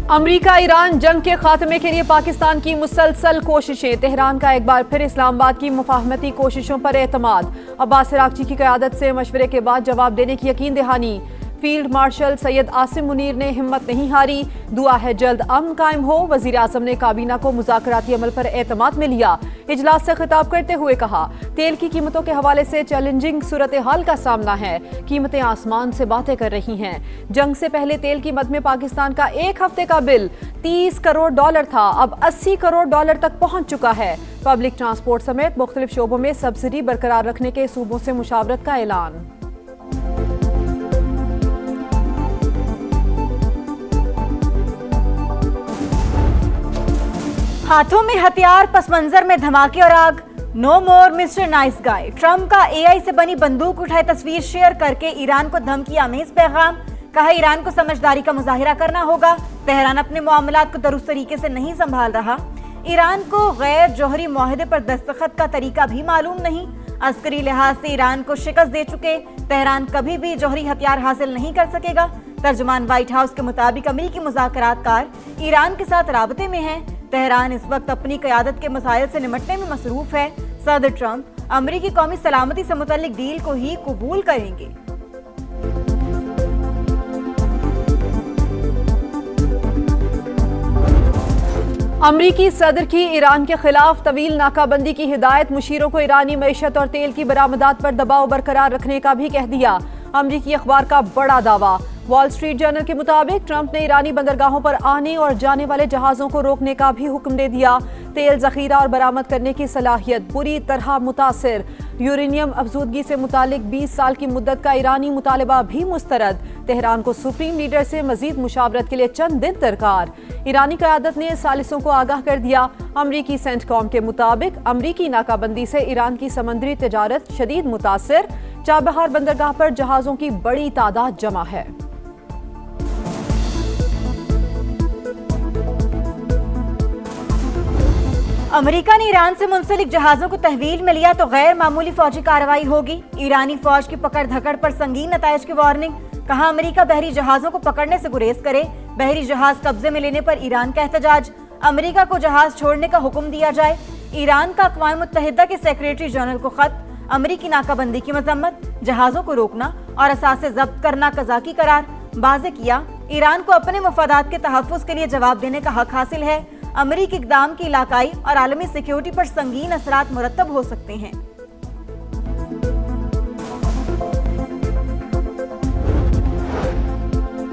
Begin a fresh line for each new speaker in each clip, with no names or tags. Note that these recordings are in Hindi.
अमरीका ईरान जंग के खात्मे के लिए पाकिस्तान की मुसलसल कोशिशें। तेहरान का एक बार फिर इस्लामाबाद की मुफाहमती कोशिशों पर एतमाद। अब्बास अरागची की क़यादत से मशवरे के बाद जवाब देने की यकीन दहानी। फील्ड मार्शल सैयद आसिम मुनीर ने हिम्मत नहीं हारी। दुआ है जल्द अमन कायम हो। वज़ीर आज़म ने काबीना को मुज़ाकराती अमल पर एतमाद में लिया। इजलास से खिताब करते हुए कहा, तेल की कीमतों के हवाले से चैलेंजिंग सूरत हाल का सामना है। कीमतें आसमान से बातें कर रही हैं। जंग से पहले तेल की मद में पाकिस्तान का एक हफ्ते का बिल $30 करोड़ था, अब $80 करोड़ तक पहुंच चुका है। पब्लिक ट्रांसपोर्ट समेत मुख्तलिफ शोबों में सब्सिडी बरकरार रखने के सूबों से मुशावरत का ऐलान।
हाथों में हथियार, पस मंजर में धमाके और आग। नो मोर मिस्टर नाइस गाय। ट्रंप का एआई से बनी बंदूक उठाए तस्वीर शेयर करके ईरान को धमकी आमेज पैगाम। कहा, ईरान को समझदारी का मुजाहिरा करना होगा। तेहरान अपने मामलात को दुरुस्त तरीके से नहीं संभाल रहा। ईरान को गैर जौहरी मुआहदे पर दस्तखत का तरीका भी मालूम नहीं। अस्करी लिहाज से ईरान को शिकस्त दे चुके तेहरान कभी भी जौहरी हथियार हासिल नहीं कर सकेगा। तर्जुमान व्हाइट हाउस के मुताबिक अमेरिकी मुज़ाकरातकार ईरान के साथ राबते में हैं। तेहरान इस वक्त अपनी क़यादत के मसाइल से निमटने में मसरूफ है। सदर ट्रंप अमेरिकी कौमी सलामती से मुतल्लिक डील को ही कबूल करेंगे।
अमरीकी सदर की ईरान के खिलाफ तवील नाकाबंदी की हिदायत। मुशीरों को ईरानी मईशत और तेल की बरामदात पर दबाव बरकरार रखने का भी कह दिया। अमरीकी अखबार का बड़ा दावा। वॉल स्ट्रीट जर्नल के मुताबिक ट्रंप ने ईरानी बंदरगाहों पर आने और जाने वाले जहाजों को रोकने का भी हुक्म दे दिया। तेल जखीरा और बरामद करने की सलाहियत बुरी तरह मुतासिर। यूरेनियम अफजूदगी से मुतालिक 20 साल की मुद्दत का ईरानी मुतालबा भी मुस्तरद। तेहरान को सुप्रीम लीडर से मजीद मुशावरत के लिए चंद दिन दरकार। ईरानी क़यादत ने सालिसों को आगाह कर दिया। अमरीकी सेंटकॉम के मुताबिक अमरीकी नाकाबंदी से ईरान की समंदरी तजारत शदीद मुतासिर। चाबहार बंदरगाह पर जहाजों की बड़ी तादाद जमा है।
अमेरिका ने ईरान से मुंसलिक जहाजों को तहवील में लिया तो गैर मामूली फौजी कार्रवाई होगी। ईरानी फौज की पकड़ धकड़ पर संगीन नतायज की वार्निंग। कहा, अमेरिका बहरी जहाजों को पकड़ने से गुरेज करे। बहरी जहाज कब्जे में लेने पर ईरान का एहतजाज। अमेरिका को जहाज छोड़ने का हुक्म दिया जाए। ईरान का अक़वाम मुत्तहिदा के सेक्रेटरी जनरल को खत। अमेरिकी नाकाबंदी की मजम्मत। जहाजों को रोकना और असासे जब्त करना कज़ाकी करार। वाज़ेह किया, ईरान को अपने मफादात के तहफ़्फ़ुज़ के लिए जवाब देने का हक हासिल है। अमेरिकी इक़दाम की इलाकाई और आलमी सिक्योरिटी पर संगीन असरात मुरत्तब हो सकते हैं।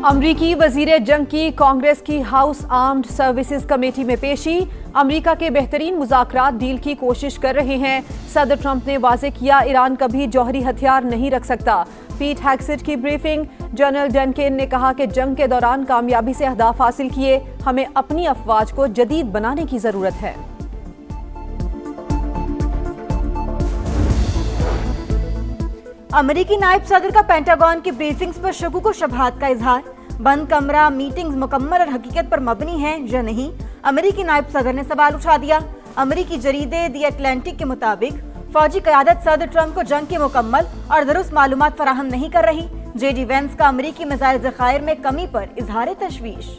अमरीकी वज़ीर जंग की कांग्रेस की हाउस आर्म्ड सर्विसेज कमेटी में पेशी। अमरीका के बेहतरीन मुज़ाकरात डील की कोशिश कर रहे हैं। सदर ट्रंप ने वाज़ेह किया, ईरान कभी जौहरी हथियार नहीं रख सकता। पीट हेग्सेट की ब्रीफिंग। जनरल डनकेन ने कहा कि जंग के दौरान कामयाबी से अहदाफ हासिल किए। हमें अपनी अफवाज को जदीद बनाने की जरूरत है।
अमेरिकी नायब सदर का पेंटागन की ब्रीफिंग्स पर शकूक व शुबहात का इजहार। बंद कमरा मीटिंग्स मुकम्मल और हकीकत पर मबनी हैं या नहीं, अमेरिकी नायब सदर ने सवाल उठा दिया। अमेरिकी जरीदे दी अटलांटिक के मुताबिक फौजी क़यादत सदर ट्रंप को जंग की मुकम्मल और दुरुस्त मालूमात फराहम नहीं कर रही। जेडी वेंस का अमेरिकी मिसाइल ज़खायर में कमी पर इजहार तशवीश।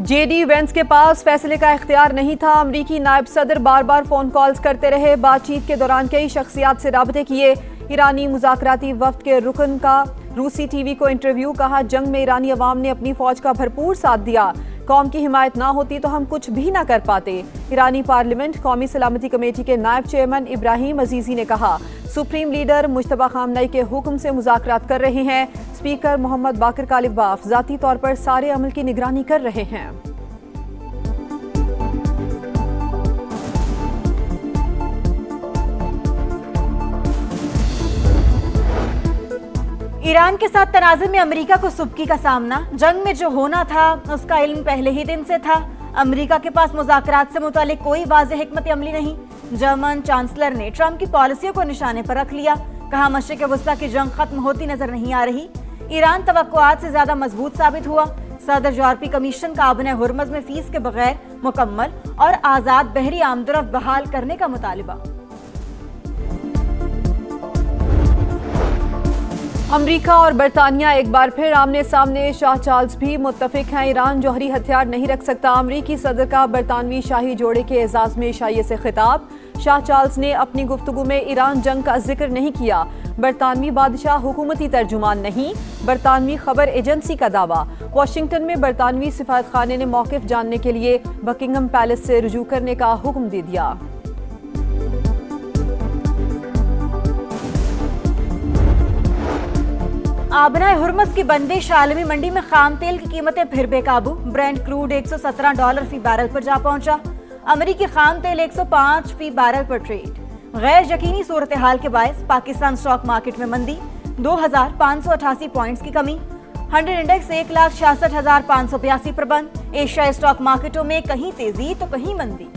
जेडी वेंस के पास फैसले का इख्तियार नहीं था। अमरीकी नायब सदर बार बार फोन कॉल्स करते रहे। बातचीत के दौरान कई शख्सियात से राबते किए। ईरानी मुज़ाकराती वफ्द के रुकन का रूसी टीवी को इंटरव्यू। कहा, जंग में ईरानी अवाम ने अपनी फौज का भरपूर साथ दिया। कौम की हिमायत ना होती तो हम कुछ भी ना कर पाते। ईरानी पार्लियामेंट कौमी सलामती कमेटी के नायब चेयरमैन इब्राहिम अजीजी ने कहा, सुप्रीम लीडर मुश्तबा खामनई के हुक्म से मुज़ाकरात कर रहे हैं। स्पीकर मोहम्मद बाकर कालिबाफ ज़ाती तौर पर सारे अमल की निगरानी कर रहे हैं।
ईरान के साथ तनाज़ुर में अमेरिका को सुबकी का सामना। जंग में जो होना था उसका इल्म पहले ही दिन से था। अमेरिका के पास मुज़ाकरात से मुतालिक कोई वाज़ेह हिकमत अमली नहीं। जर्मन चांसलर ने ट्रंप की पॉलिसियों को निशाने पर रख लिया। कहा, मशरिक़ वस्ता की जंग खत्म होती नजर नहीं आ रही। ईरान तवक्कुआत से ज्यादा मजबूत साबित हुआ। सदर यूरोपीय कमीशन का आबने हुर्मज़ में फीस के बगैर मुकम्मल और आज़ाद बहरी आमदरफ्त बहाल करने का मुतालिबा।
अमेरिका और बरतानिया एक बार फिर आमने सामने। शाह चार्ल्स भी मुत्तफिक हैं, ईरान जौहरी हथियार नहीं रख सकता। अमरीकी सदर का बरतानवी शाही जोड़े के एजाज में शाइये से खिताब। शाह चार्ल्स ने अपनी गुफ्तगू में ईरान जंग का जिक्र नहीं किया। बरतानवी बादशाह हुकूमती तर्जुमान नहीं, बरतानवी खबर एजेंसी का दावा। वाशिंगटन में बरतानवी सिफारत खाने ने मौक़िफ़ जानने के लिए बकिंगम पैलेस से रुजू करने का हुक्म दे दिया।
आबनाए हुर्मस की बंदिश, आलमी मंडी में खाम तेल की कीमतें फिर बेकाबू। ब्रेंट क्रूड $117 फी बैरल पर जा पहुंचा। अमरीकी खाम तेल 105 फी बैरल पर ट्रेड। गैर यकीनी सूरत हाल के बायस पाकिस्तान स्टॉक मार्केट में मंदी, 2588 पॉइंट्स की कमी। 100 इंडेक्स 1,66,582 पर बंद। एशियाई स्टॉक मार्केटों में कहीं तेजी तो कहीं मंदी।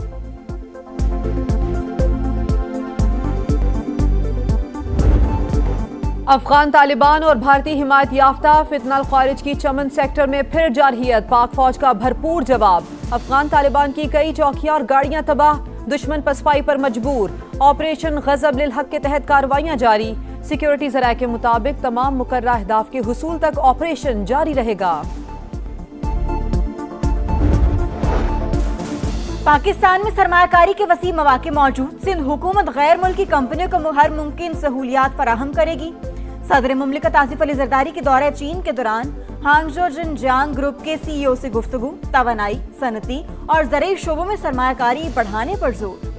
अफगान तालिबान और भारतीय हिमायत याफ्ता फितनल खारिज की चमन सेक्टर में फिर जारहियत। पाक फौज का भरपूर जवाब। अफगान तालिबान की कई चौकियां और गाड़ियां तबाह, दुश्मन पसपाई पर मजबूर। ऑपरेशन गजब लिल हक के तहत कार्रवाइयां जारी। सिक्योरिटी ज़राए के मुताबिक तमाम मुकर्ररा अहदाफ के हुसूल तक ऑपरेशन जारी रहेगा।
पाकिस्तान में सरमायाकारी के वसी मौके मौजूद। सिंध हुकूमत गैर मुल्की कंपनियों को हर मुमकिन सहूलियात फराहम करेगी। सदर मुमलिकत आसिफ अली जरदारी के दौरे चीन के दौरान हांगझो जिनजियांग ग्रुप के CEO से गुफ्तगू। तवानाई, सनती और ज़रूरी शोबों में सरमायाकारी बढ़ाने पर जोर।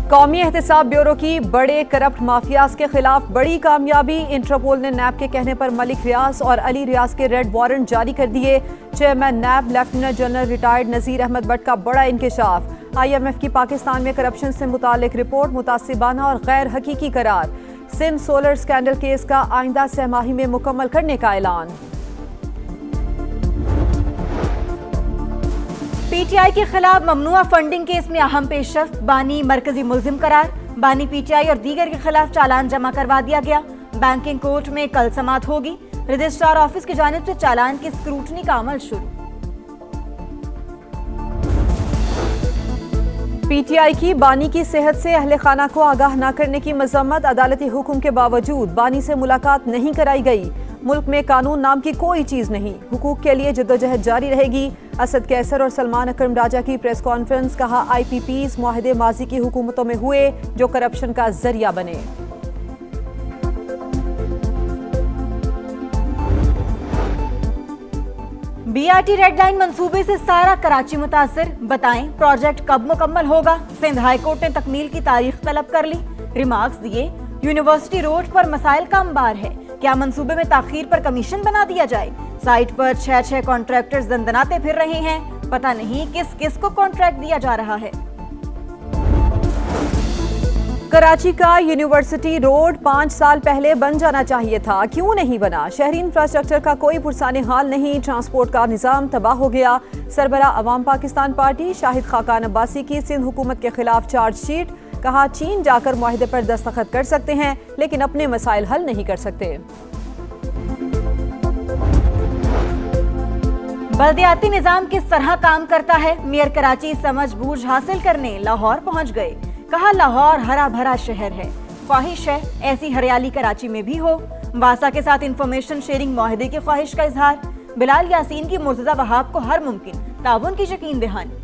कौमी एहतसाब ब्यूरो की बड़े करप्ट माफियाज के खिलाफ बड़ी कामयाबी। इंटरपोल ने नैब के कहने पर मलिक रियाज और अली रियाज के रेड वारंट जारी कर दिए। चेयरमैन नैब लेफ्टिनेंट जनरल रिटायर्ड नज़ीर अहमद भट्ट का बड़ा इंकशाफ। IMF की पाकिस्तान में करप्शन से मुतालिक रिपोर्ट मुतासिबाना और गैर हकीकी करार। सिंध सोलर स्कैंडल केस का आइंदा सहमाही में मुकम्मल करने का ऐलान।
PTI के खिलाफ ममनुआ फंडिंग केस में अहम पेशरफ्त। बानी मरकजी मुल्जिम करार। बानी PTI और दीगर के खिलाफ चालान जमा करवा दिया गया। बैंकिंग कोर्ट में कल समाअत होगी। रजिस्ट्रार ऑफिस की जानिब से चालान की स्क्रूटनी का अमल शुरू।
PTI की बानी की सेहत से अहले खाना को आगाह न करने की मजम्मत। अदालती हुक्म के बावजूद बानी से मुलाकात नहीं कराई गई। मुल्क में कानून नाम की कोई चीज नहीं। हुकूक के लिए जद्दोजहद जारी रहेगी। असद कैसर और सलमान अकरम राजा की प्रेस कॉन्फ्रेंस। कहा IPPs मुआहदे माजी की हुकूमतों में हुए जो करप्शन का जरिया बने।
BRT रेड लाइन मंसूबे से सारा कराची मुतासिर। बताएं प्रोजेक्ट कब मुकम्मल होगा। सिंध हाई कोर्ट ने तकमील की तारीख तलब कर ली। रिमार्क्स दिए यूनिवर्सिटी रोड पर मसाइल का अंबार है। क्या मंसूबे में ताखीर पर कमीशन बना दिया जाए। साइट पर 6 कॉन्ट्रैक्टर्स दंदनाते फिर रहे हैं। पता नहीं किस किस को कॉन्ट्रैक्ट दिया जा रहा है।
कराची का यूनिवर्सिटी रोड 5 साल पहले बन जाना चाहिए था, क्यों नहीं बना। शहरी इंफ्रास्ट्रक्चर का कोई पुरसाने हाल नहीं। ट्रांसपोर्ट का निजाम तबाह हो गया। सरबरा अवाम पाकिस्तान पार्टी शाहिद खाकान अब्बासी की सिंध हुकूमत के खिलाफ चार्जशीट। कहा चीन जाकर मुआहदे पर दस्तखत कर सकते हैं लेकिन अपने मसाइल हल नहीं कर सकते।
बल्दियाती निजाम किस तरह काम करता है। मेयर कराची समझ बूझ हासिल करने लाहौर पहुंच गए। कहा लाहौर हरा भरा शहर है, ख्वाहिश है ऐसी हरियाली कराची में भी हो। वासा के साथ इंफॉर्मेशन शेयरिंग मुआहदे की ख्वाहिश का इजहार। बिलाल यासीन की मुर्तजा वहाब को हर मुमकिन ताउन की यकीन दहानी।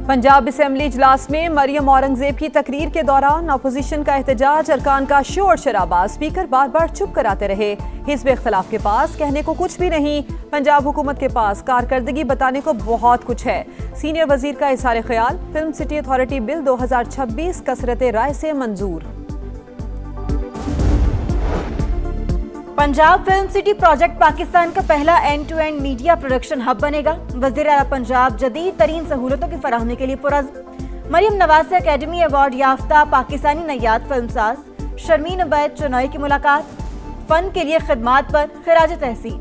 पंजाब असेंबली इजलास में मरियम औरंगजेब की तकरीर के दौरान अपोजिशन का एहतजाज, अरकान का शोर शराबा। स्पीकर बार बार चुप कराते रहे। हिज़्ब इख्तिलाफ के पास कहने को कुछ भी नहीं। पंजाब हुकूमत के पास कारकर्दगी बताने को बहुत कुछ है। सीनियर वजीर का इज़हार ख्याल। फिल्म सिटी अथॉरिटी बिल 2026 कसरत राय से मंजूर।
Punjab film city project Pakistan का पहला end to end media production hub बनेगा। वज़ीर आला पंजाब जदीद तरीन सहूलतों की फराहमी के लिए पुरज़्म। मरियम नवाज से अकेडमी अवार्ड याफ्ता पाकिस्तानी नैयाद फिल्मसाज शर्मीन अबैद चुनॉय की मुलाकात। फन के लिए खिदमात पर खिराज तहसीन।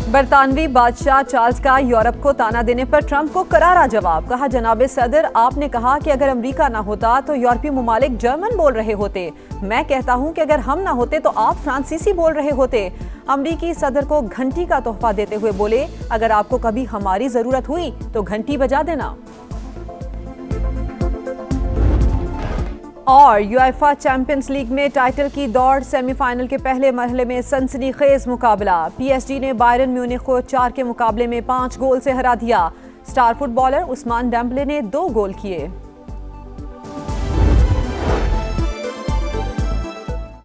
बरतानवी बादशाह चार्ल्स का यूरोप को ताना देने पर ट्रंप को करारा जवाब। कहा जनाबे सदर, आपने कहा कि अगर अमेरिका ना होता तो यूरोपीय ममालिक जर्मन बोल रहे होते। मैं कहता हूं कि अगर हम ना होते तो आप फ्रांसीसी बोल रहे होते। अमेरिकी सदर को घंटी का तोहफा देते हुए बोले, अगर आपको कभी हमारी जरूरत हुई तो घंटी बजा देना। और यूएफा चैंपियंस लीग में टाइटल की दौड़, सेमीफाइनल के पहले मरहले में सनसनीखेज मुकाबला। पीएसजी ने बायरन म्यूनिख को 4 के मुकाबले में 5 गोल से हरा दिया। स्टार फुटबॉलर उस्मान डेम्बले ने 2 गोल किए।